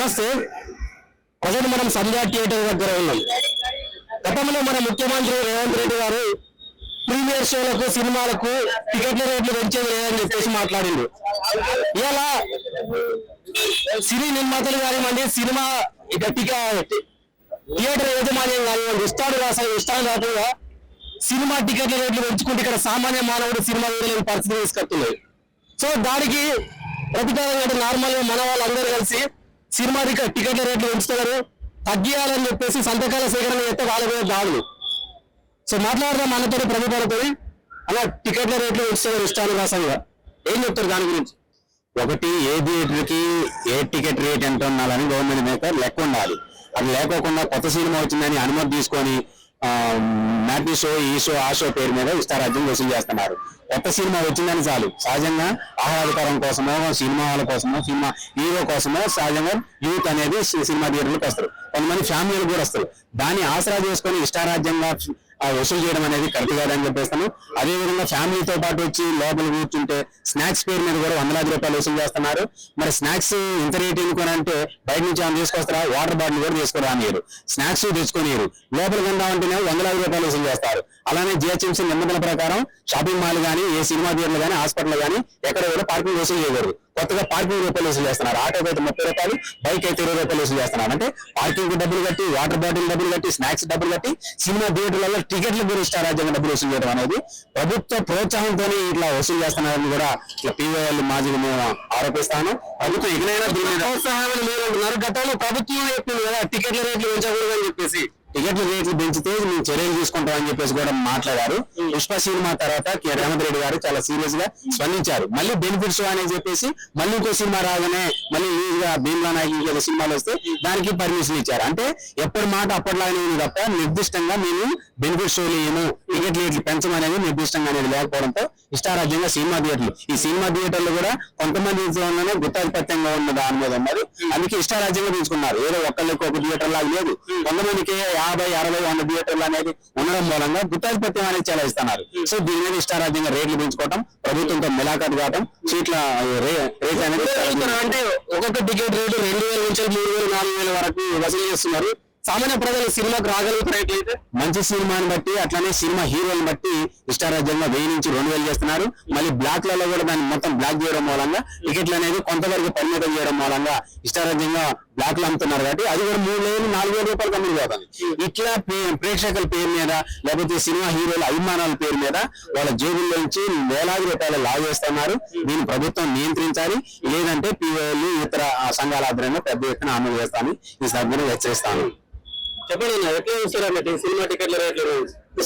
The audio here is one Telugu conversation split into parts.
వస్తే ప్రజెంట్ మనం సంధ్యా థియేటర్ దగ్గర ఉన్నాం. గతంలో మన ముఖ్యమంత్రి రేవంత్ రెడ్డి గారు ప్రీమియర్ షోలకు సినిమాలకు టికెట్ల రేట్లు పెంచేది లేదని చెప్పేసి మాట్లాడిండు. ఇలా సినీ నిర్మాతలు కానివ్వండి, సినిమా థియేటర్ యాజమాన్యం కానివ్వండి, ఇష్టానుసారంగా సినిమా టికెట్ల రేట్లు పెంచుకుంటే ఇక్కడ సామాన్య మానవుడు సినిమా చూడలేని పరిస్థితి తీసుకొస్తున్నాయి. సో దానికి ప్రతికారంగా నార్మల్ గా మన వాళ్ళందరూ కలిసి సినిమా టికెట్ల రేట్లు పెంచుతున్నారు, తగ్గియాలని చెప్పేసి సంతకాల సేకరణ చేస్తే వాళ్ళ మీద దాడులు. సో మాట్లాడదాం మనతో ప్రభుత్వాలతో, అలా టికెట్ల రేట్లు పెంచుతున్నారు ఇష్టానుసారంగా. ఏం చెప్తారు దాని గురించి? ఒకటి, ఏ థియేటర్కి ఏ టికెట్ రేట్ ఎంత ఉండాలని గవర్నమెంట్ మీద లెక్క ఉండాలి. అది లేకోకుండా కొత్త సినిమా వచ్చిందని అనుమతి తీసుకొని మ్యాట్నీ షో, ఈ షో, ఆ షో పేరు మీద ఇష్టారాజ్యం వసూలు చేస్తున్నారు. కొత్త సినిమా వచ్చిందని చాలు సహజంగా ఆహ్లాదకరం కోసమో, సినిమా వాళ్ళ కోసమో, సినిమా హీరో కోసమో సహజంగా యూత్ అనేది సినిమా థియేటర్లకు వస్తారు. కొంతమంది ఫ్యామిలీలు కూడా వస్తారు. దాన్ని ఆసరా చేసుకొని ఇష్టారాజ్యంగా వసూలు చేయడం అనేది కరెక్ట్ కాదని చెప్పేస్తాను. అదేవిధంగా ఫ్యామిలీతో పాటు వచ్చి లోపల కూర్చుంటే స్నాక్స్ పేరు మీద కూడా వందలాది రూపాయలు వసూలు చేస్తున్నారు. మరి స్నాక్స్ ఇంత రేట్ ఎందుకొని అంటే బయట నుంచి ఏమైనా తీసుకొస్తారా? వాటర్ బాటిల్ కూడా తీసుకురా అనిరు, స్నాక్స్ తెచ్చుకోనిరు. లోపల కొందామంటేనే వందలాది రూపాయలు వసూలు చేస్తారు. అలానే జిహెచ్ఎంసీ నిబంధనల ప్రకారం షాపింగ్ మాల్ కానీ, ఏ సినిమా థియేటర్లు కానీ, హాస్పిటల్ కానీ ఎక్కడ కూడా పార్కింగ్ వసూలు చేయకూడదు. కొత్తగా పార్కింగ్ రూపాయలు వసూలు చేస్తున్నారు. ఆటోకి అయితే 30 రూపాయలు, బైక్ అయితే 20 రూపాయలు వసూలు చేస్తున్నారు. అంటే పార్కింగ్ డబ్బులు కట్టి, వాటర్ బాటిల్ డబ్బులు కట్టి, స్నాక్స్ డబ్బులు కట్టి, సినిమా థియేటర్లలో టికెట్ల గురించి ఇష్టారాజ్యంగా డబ్బులు వసూలు చేయడం అనేది ప్రభుత్వ ప్రోత్సాహంతోనే ఇట్లా వసూలు చేస్తున్నారని కూడా ఇట్లా పీవైఎల్ మాజీగా మేము ఆరోపిస్తాను. ప్రభుత్వం ఎక్కడైనా దీని మీద ప్రోత్సాహాలు లేదంటున్నారు. గతంలో ప్రభుత్వం చెప్పింది కదా టికెట్ల రేట్లు పెంచకూడదు అని చెప్పేసి. టికెట్ల రేట్లు పెంచితే మేము చర్యలు తీసుకుంటామని చెప్పేసి కూడా మాట్లాడారు. పుష్ప సినిమా తర్వాత రేవంత్ రెడ్డి గారు చాలా సీరియస్ గా స్పందించారు. మళ్ళీ బెనిఫిట్స్ అని చెప్పేసి మళ్ళీ ఇంకో సినిమా రాగానే మళ్ళీ లీజ్ గా భీమ్లా నాయక్ సినిమాలు వస్తే దానికి పర్మిషన్ ఇచ్చారు. అంటే ఎప్పటి మాట అప్పటిలాగానే ఉంది తప్ప నిర్దిష్టంగా మేము బెనిఫిట్ షోలు ఏమో టికెట్ రేట్లు పెంచమనేది నిర్దిష్టంగా అనేది లేకపోవడంతో ఇష్టారాజ్యంగా సినిమా థియేటర్లు, ఈ సినిమా థియేటర్లు కూడా కొంతమంది గుత్తాధిపత్యంగా ఉన్న దాని మీద ఉన్నది. అందుకే ఇష్టారాజ్యంగా పెంచుకున్నారు. ఏదో ఒక్కళ్ళకి ఒక థియేటర్ లాగా లేదు. కొంతమందికి 50, 60, 100 థియేటర్లు అనేది ఉండడం మూలంగా గుత్తాధిపత్యం అనేది చాలా ఇస్తున్నారు. సో దీని మీద ఇష్టారాజ్యంగా రేట్లు పెంచుకోవటం, ప్రభుత్వంతో ములాఖాత్ కావటం, సీట్ల రేట్ అనేది అంటే ఒక్కొక్క టికెట్ రేటు 2000 నుంచి 3000, 4000 వరకు వసూలు చేస్తున్నారు. సామాన్య ప్రజలు సినిమాకు రాగలుగుతున్నట్లయితే మంచి సినిమాని బట్టి, అట్లానే సినిమా హీరోని బట్టి ఇష్టారాజ్యంగా 1000 నుంచి 2000 చేస్తున్నారు. మళ్ళీ బ్లాక్లలో కూడా దాన్ని మొత్తం బ్లాక్ చేయడం మూలంగా టికెట్లు అనేది కొంతవరకు పరిమితం చేయడం మూలంగా ఇష్టారాజ్యంగా బ్లాక్ లో అమ్ముతున్నారు. కాబట్టి అది కూడా 3000, 4000 రూపాయలు కమ్ముడు పోతుంది. ఇట్లా ప్రేక్షకుల పేరు మీద, లేకపోతే సినిమా హీరోల అభిమానాల పేరు మీద వాళ్ళ జేబుల్లోంచి వేలాది రూపాయలు లాగేస్తున్నారు. దీన్ని ప్రభుత్వం నియంత్రించాలి. లేదంటే పీఓలు ఇతర సంఘాల ఆధ్వర్యంలో పెద్ద ఎత్తున అమలు చేస్తాను ఈ సందర్భంగా హెచ్చరిస్తాను. చెప్పండి, ఎట్లా చూస్తారంటే సినిమా టికెట్ల రేట్లు?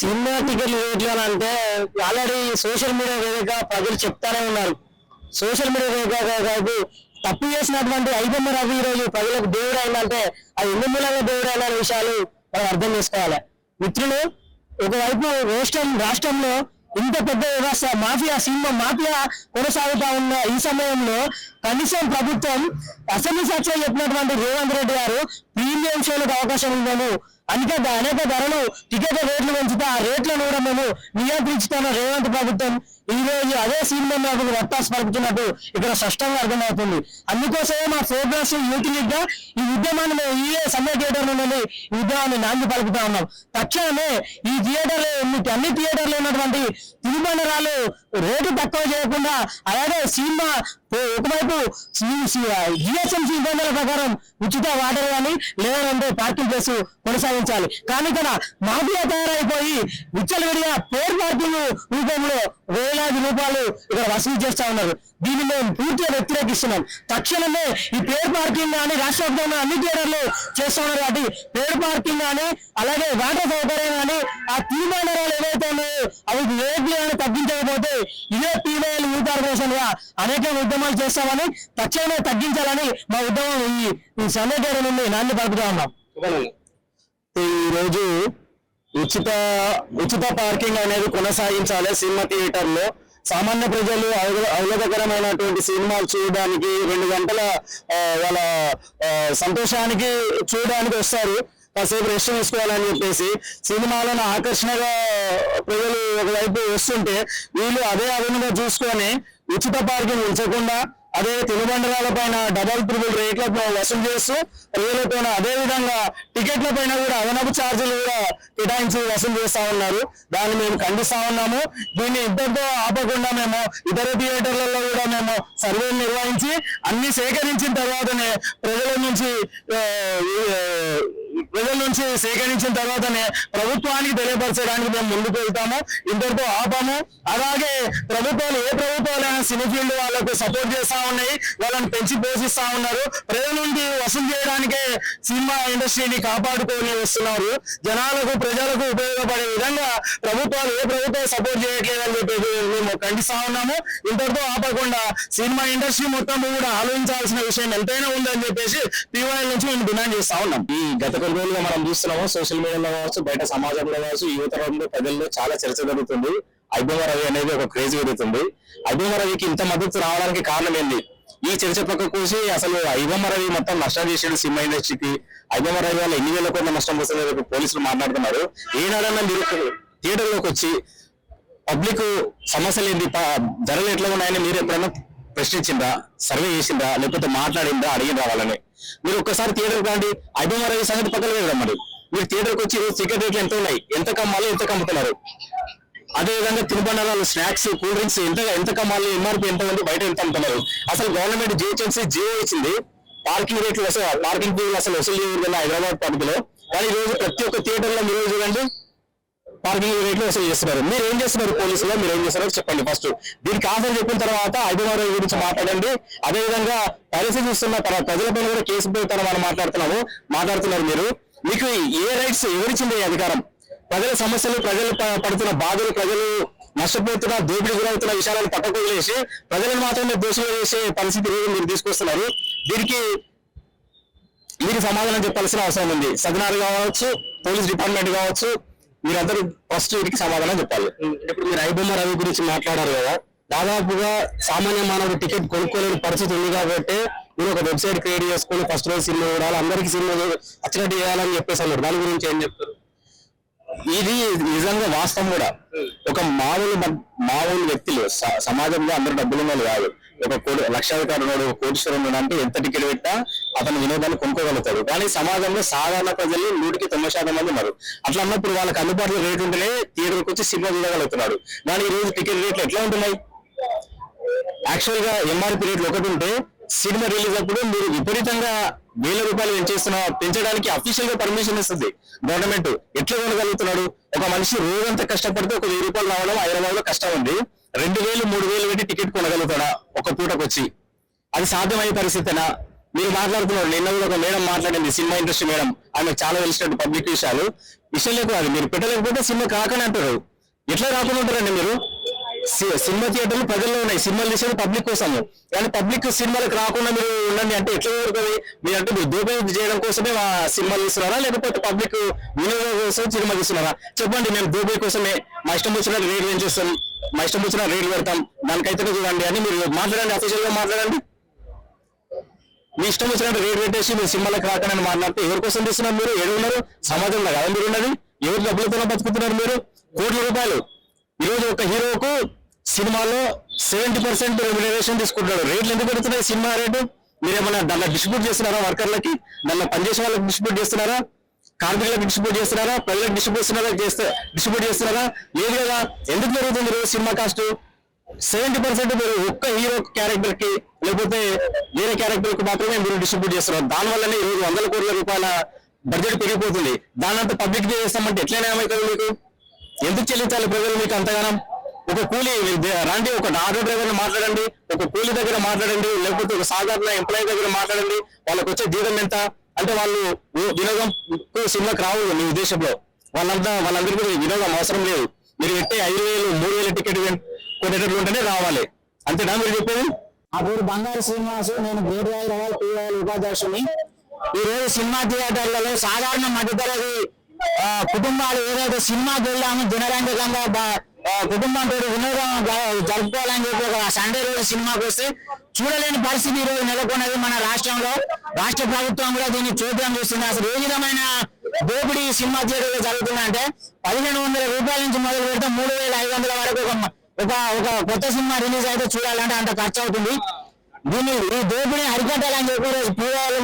సినిమా టికెట్ల రేట్లు అని అంటే ఆల్రెడీ సోషల్ మీడియా వేదికగా ప్రజలు చెప్తానే ఉన్నారు. సోషల్ మీడియా వేదికగా తప్పు చేసినటువంటి ఐబొమ్మ రవి ఈ రోజు ప్రజలకు దేవుడు అయిందంటే అది ఎన్ని మూలంగా దేవుడు అయిన విషయాలు మనం అర్థం చేసుకోవాలి. మిత్రులు, ఒకవైపు రాష్ట్రంలో ఇంత పెద్ద వ్యవస్థ సినిమా మాఫియా కొనసాగుతా ఉన్న ఈ సమయంలో కనీసం ప్రభుత్వం అసెంబ్లీ సాక్షిగా చెప్పినటువంటి రేవంత్ రెడ్డి గారు ప్రీమియం షోలకు అవకాశం ఉందని అనేక ధరలు టికెట్ల రేట్లు పెంచుతా ఆ రేట్లను కూడా మేము నియంత్రించుతున్న రేవంత్ ప్రభుత్వం ఈ రోజు అదే సినిమా నాకు రక్తాస్ పలుకుతున్నట్టు ఇక్కడ స్పష్టంగా అర్థమవుతుంది. అందుకోసమే మా ప్రోగ్రెస్ యూత్ లీగ్ గా ఈ ఉద్యమాన్ని మేము ఈ సంధ్యా థియేటర్ నుండి ఈ ఉద్యమాన్ని నాంది పలుకుతా ఉన్నాం. తక్షణమే ఈ థియేటర్లు అన్ని థియేటర్లు ఉన్నటువంటి తిరుబండరాలు రేటు తక్కువ చేయకుండా, అలాగే సినిమా ఒకవైపు జిహెచ్ఎంసీ నిబంధనల ప్రకారం ఉచిత వాటర్ కానీ లేదంటే పార్కింగ్ ప్లేస్ కొనసాగించాలి. కానీ ఇక్కడ మాఫియా తయారైపోయి విచ్చలవిడిగా పేరు పార్కింగ్ రూపంలో వేలాది రూపాయలు ఇక్కడ వసూలు చేస్తా ఉన్నారు. దీన్ని మేము పూర్తిగా వ్యతిరేకిస్తున్నాం. తక్షణమే ఈ పేరు పార్కింగ్ కానీ రాష్ట్ర వ్యాప్తంగా అన్ని థియేటర్లు చేస్తా ఉన్నారు. కాబట్టి పేరు పార్కింగ్ కానీ అలాగే వాటర్ సౌకర్యం కానీ ఆ తీర్మానాలు ఏవైతే ఉన్నాయో అవి రేట్లు కానీ తగ్గించకపోతే ఇదే పీవైఎల్ యూత్ ఆర్గనైజేషన్ గా అనేక ఉద్యమాలు చేస్తామని తక్షణమే తగ్గించాలని మా ఉద్యమం ఈ సంధ్యా థియేటర్ నుండి నాంది పలుకుతా ఉన్నాం. ఈ రోజు ఉచిత పార్కింగ్ అనేది కొనసాగించాలి. సినిమా థియేటర్లో సామాన్య ప్రజలు ఆహ్లాదకరమైనటువంటి సినిమాలు చూడడానికి 2 గంటల వాళ్ళ సంతోషానికి చూడడానికి వస్తారు. కాసేపు రెస్ట్ తీసుకోవాలని చెప్పేసి సినిమాలను ఆకర్షణగా ప్రజలు ఒకవైపు వస్తుంటే వీళ్ళు అదే అదనంగా చూసుకొని ఉచిత పార్కింగ్ ఉంచకుండా అదే తినుబండరాల పైన డబల్ ట్రిపుల్ రేట్ల వసూలు చేస్తూ ప్రజలతో అదే విధంగా టికెట్ల పైన కూడా అదనపు ఛార్జీలు కూడా కేటాయించి వసూలు చేస్తా ఉన్నారు. దాన్ని మేము ఖండిస్తా ఉన్నాము. దీన్ని ఇద్దరితో ఆపకుండా మేము ఇతర థియేటర్లలో కూడా మేము సర్వేలు నిర్వహించి అన్ని సేకరించిన తర్వాతనే ప్రజల నుంచి సేకరించిన తర్వాతనే ప్రభుత్వానికి తెలియపరచడానికి మేము ముందుకు వెళ్తాము. ఇంతటితో ఆపము. అలాగే ప్రభుత్వాలు ఏ ప్రభుత్వాలైనా సినీ ఫీల్డ్ వాళ్ళకు సపోర్ట్ చేస్తా ఉన్నాయి, వాళ్ళని పెంచి పోషిస్తా ఉన్నారు. ప్రజల నుండి వసూలు చేయడానికే సినిమా ఇండస్ట్రీని కాపాడుకొని వస్తున్నారు. ప్రజలకు ఉపయోగపడే విధంగా ప్రభుత్వాలు ఏ ప్రభుత్వాలు సపోర్ట్ చేయట్లేదని చెప్పి మేము ఖండిస్తా ఉన్నాము. ఇంతటితో ఆపకుండా సినిమా ఇండస్ట్రీ మొత్తం కూడా ఆలోచించాల్సిన విషయం ఎంతైనా ఉందని చెప్పేసి పీవైఎల్ నుంచి మేము డిమాండ్ చేస్తా ఉన్నాం. ఈ గత కొన్ని రోజులుగా మనం చూస్తున్నాము, సోషల్ మీడియాలో కావచ్చు, బయట సమాజంలో కావచ్చు, యువతరంలో ప్రజల్లో చాలా చర్చ జరుగుతుంది. ఐబొమ్మ రవి అనేది ఒక క్రేజ్ జరుగుతుంది. ఐబొమ్మ రవికి ఇంత మద్దతు రావడానికి కారణం ఏంటి? ఈ చర్చ పక్కకు కూసి అసలు ఐబొమ్మ రవి మొత్తం నష్టం చేసాడు సినిమా ఇండస్ట్రీకి. ఐబొమ్మ రవి వల్ల ఎన్ని వేల కోట్ల నష్టం వస్తుంది పోలీసులు మాట్లాడుతున్నారు. ఏనాడన్నా మీరు థియేటర్లోకి వచ్చి పబ్లిక్ సమస్యలు ఏంటి, ధరలు ఎట్లా ఉన్నాయని మీరు ఎప్పుడైనా ప్రశ్నించిందా, సర్వే చేసిందా, లేకపోతే మాట్లాడిందా, అడిగిందా వాళ్ళని? మీరు ఒక్కసారి థియేటర్ కాండి, ఐబొమ్మ రవి సంగతి పక్కన లేదా? మరి మీరు థియేటర్కి వచ్చి టికెట్ రేట్లు ఎంత ఉన్నాయి, ఎంత కమ్మాలి, ఎంత కమ్ముతున్నారు? అదేవిధంగా తినుబండారాలు, స్నాక్స్, కూల్ డ్రింక్స్ ఎంత కమ్మాలి, ఎంఆర్పీ ఎంత ఉంది, బయట ఎంత అమ్ముతున్నారు? అసలు గవర్నమెంట్ జిహెచ్ఎంసీ జియో ఇచ్చింది పార్కింగ్ రేట్లు పార్కింగ్ ఫీజులు అసలు వసూలు చేయకూడదు హైదరాబాద్ పరిధిలో. కానీ ఈ రోజు ప్రతి ఒక్క థియేటర్లో మీరు చూడండి పార్కింగ్ రేట్లు వసూలు చేస్తున్నారు. మీరు ఏం చేస్తున్నారు? పోలీసులో మీరు ఏం చేస్తున్నారో చెప్పండి ఫస్ట్. దీనికి ఆన్సర్ చెప్పిన తర్వాత ఐబొమ్మ రవి గురించి మాట్లాడండి. అదేవిధంగా పరిస్థితి చూస్తున్న ప్రజలపైన కూడా కేసు పెడతారని మనం మాట్లాడుతున్నారు. మీకు ఏ రైట్స్ ఎవరిచ్చింది అధికారం? ప్రజల సమస్యలు, ప్రజలు పడుతున్న బాధలు, ప్రజలు నష్టపోతున్న, దోపిడీ గురవుతున్న విషయాలను పక్కకు వదిలేసి ప్రజలను మాత్రమే దోషులు చేసే పరిస్థితి రోజు మీరు తీసుకొస్తున్నారు. దీనికి మీరు సమాధానం చెప్పాల్సిన అవసరం ఉంది. సదనాలు కావచ్చు, పోలీస్ డిపార్ట్మెంట్ కావచ్చు, మీరందరూ ఫస్ట్ వీటికి సమాధానం చెప్పాలి. ఇప్పుడు మీరు ఐబొమ్మ రవి గురించి మాట్లాడారు కదా, దాదాపుగా సామాన్య మానవుడు టికెట్ కొనుక్కోలేని పరిస్థితి ఉంది కాబట్టి మీరు ఒక వెబ్సైట్ క్రియేట్ చేసుకుని ఫస్ట్ రోజు సినిమా చూడాలి, అందరికీ సినిమా అచ్చినట్టు చేయాలని చెప్పేసి అన్నారు. దాని గురించి ఏం చెప్తారు? ఇది నిజంగా వాస్తవం కూడా. ఒక మామూలు వ్యక్తులు సమాజంలో అందరూ డబ్బులు ఉన్నది కాదు. ఒక లక్షాధికారుడు, కోటీశ్వరుడు అంటే ఎంత టికెట్ పెట్టా అతను వినోదాన్ని కొనుక్కోగలుగుతాడు. కానీ సమాజంలో సాధారణ ప్రజలు 100% మంది ఉన్నారు. అట్లా అన్నప్పుడు వాళ్ళకి అందుబాటులో రేటు ఉంటేనే థియేటర్కి వచ్చి సినిమా చూడగలుగుతున్నాడు. కానీ ఈ రోజు టికెట్ రేట్లు ఎట్లా ఉంటున్నాయి? యాక్చువల్ గా ఎంఆర్పీ రేట్లు ఒకటి ఉంటే సినిమా రిలీజ్ అప్పుడు మీరు విపరీతంగా ₹1000 పెంచడానికి అఫీషియల్ గా పర్మిషన్ ఇస్తుంది గవర్నమెంట్. ఎట్లా కొనగలుగుతున్నాడు? ఒక మనిషి రోజంతా కష్టపడితే ఒక ₹1000 రావడం హైదరాబాద్ లో కష్టం ఉంది. 2000, 3000 పెట్టి టికెట్ కొనగలుగుతాడా ఒక పూటకు వచ్చి? అది సాధ్యమయ్యే పరిస్థితేనా? మీరు మాట్లాడుతున్నారు. నిన్న కూడా ఒక మేడం మాట్లాడింది, సినిమా ఇండస్ట్రీ మేడం. ఆమె చాలా తెలిసినట్టు పబ్లిక్ విషయం లేదు. అది మీరు పెట్టలేకపోతే సినిమా కాకనే అంటారు. ఎట్లా రాకుండా ఉంటారండి మీరు? సినిమా థియేటర్లు ప్రజల్లో ఉన్నాయి. సినిమాలు తీసేది పబ్లిక్ కోసం. కానీ పబ్లిక్ సినిమాలకు రాకుండా మీరు ఉండండి అంటే ఎట్లా జరుగుతుంది? మీరంటే మీరు దోపిడీ చేయడం కోసమే సినిమాలు తీస్తున్నారా, లేకపోతే పబ్లిక్ వినియోగం కోసం సినిమా తీస్తున్నారా? చెప్పండి. మేము దోపిడీ కోసమే మా ఇష్టం వచ్చిన రేట్లు ఏం చేస్తాం, మా ఇష్టం వచ్చిన రేట్లు పెడతాం, దానికైతే చూడండి అని మీరు మాట్లాడండి. అఫీషియల్ గా మాట్లాడండి. మీ ఇష్టం వచ్చినట్టు రేట్ పెట్టేసి మీరు సినిమాలకు రాకనని మాట్లాడితే ఎవరి కోసం తీస్తున్నారు? మీరు ఏడు ఉన్నారు? సమాజంలో కదా మీరు ఉన్నది. ఎవరు డబ్బులతో బతుకుతున్నారు మీరు? కోట్ల రూపాయలు. ఈరోజు ఒక హీరోకు సినిమాలో 70% రెమ్యునరేషన్ తీసుకుంటాడు. రేట్లు ఎందుకు పెడుతున్నాయి? సినిమా రేటు మీరేమన్నా దాన్ని డిస్ట్రిబ్యూట్ చేస్తున్నారా? వర్కర్లకి, దాన్ని పనిచేసే వాళ్ళకి డిస్ట్రిబ్యూట్ చేస్తున్నారా? కార్మికులకు డిస్ట్రిబ్యూట్ చేస్తున్నారా? ప్రజలకు డిస్ట్రిబ్యూట్ చేస్తున్నారా? లేదు కదా. ఎందుకు జరుగుతుంది రోజు సినిమా కాస్ట్? 70% మీరు ఒక్క హీరో క్యారెక్టర్ కి లేకపోతే వేరే క్యారెక్టర్ కి మాత్రమే మీరు డిస్ట్రిబ్యూట్ చేస్తున్నారు. దానివల్లనే ఈ రోజు ₹100 కోట్ల బడ్జెట్ పెరిగిపోతుంది. దానంతా పబ్లిక్ చేస్తామంటే ఎట్లయినా ఏమవుతుంది మీకు? ఎందుకు చెల్లించాలి ప్రజలు మీకు అంతగానం? ఒక కూలీ రండి, ఒక ఆటో డ్రైవర్ మాట్లాడండి, ఒక కూలీ దగ్గర మాట్లాడండి, లేకపోతే ఒక సాధారణ ఎంప్లాయీ దగ్గర మాట్లాడండి. వాళ్ళకి వచ్చే జీతం ఎంత అంటే వాళ్ళు వినోదం సినిమాకి రావు మీ ఉద్దేశంలో. వాళ్ళందరికీ వినోదం అవసరం లేదు. మీరు పెట్టే 5000, 3000 టికెట్ కొనేటట్లు ఉంటేనే రావాలి. అంతేనా మీరు చెప్పేది? నా పేరు బంగారు శ్రీనివాసు. నేను గ్రేట్ హైదరాబాద్ పీవైఎల్ ఉపాధ్యక్షుని. ఈ రోజు సినిమా థియేటర్లలో సాధారణ మధ్యతరగతి కుటుంబాలు ఏదైతే సినిమాకి వెళ్ళాము జనరంజకంగా కుటుంబంతో వినోదం జరుపుకోవాలని చెప్పి ఒక సండే రోజు సినిమాకి వస్తే చూడలేని పరిస్థితి ఈ రోజు నెలకొన్నది మన రాష్ట్రంలో. రాష్ట్ర ప్రభుత్వం కూడా దీన్ని చూడడం చూస్తుంది. అసలు ఏ విధమైన దోపిడీ సినిమా థియేటర్లో జరుగుతుందంటే ₹1500 నుంచి మొదలు పెడితే 3500 వరకు ఒక కొత్త సినిమా రిలీజ్ అయితే చూడాలంటే అంత ఖర్చు అవుతుంది. దీన్ని ఈ దోపిడీ అరికట్టాలని చెప్పి రోజు పూర్వాలు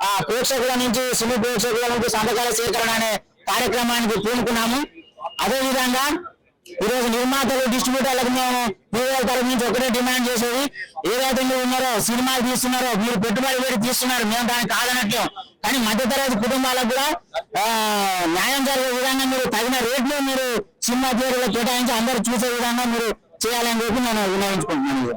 ఆ ప్రేక్షకుల నుంచి సినీ ప్రేక్షకుల నుంచి సంతకాల సేకరణ అనే కార్యక్రమానికి పూనుకున్నాము. అదే విధంగా ఈరోజు నిర్మాతలు డిస్ట్రిబ్యూటర్లకు మేము పూర్వాల తరఫు నుంచి ఒకటే డిమాండ్ చేసేది, ఏదైతే మీరు ఉన్నారో సినిమాలు తీస్తున్నారో మీరు పెట్టుబడి పెట్టి తీస్తున్నారు, మేము దానికి కాదనట్లు, కానీ మధ్యతరగతి కుటుంబాలకు కూడా న్యాయం జరిగే విధంగా మీరు తగిన రేట్లు మీరు సినిమా థియేటర్లో కేటాయించి అందరూ చూసే విధంగా మీరు చేయాలని చెప్పి నేను వినియోగించుకుంటున్నాను.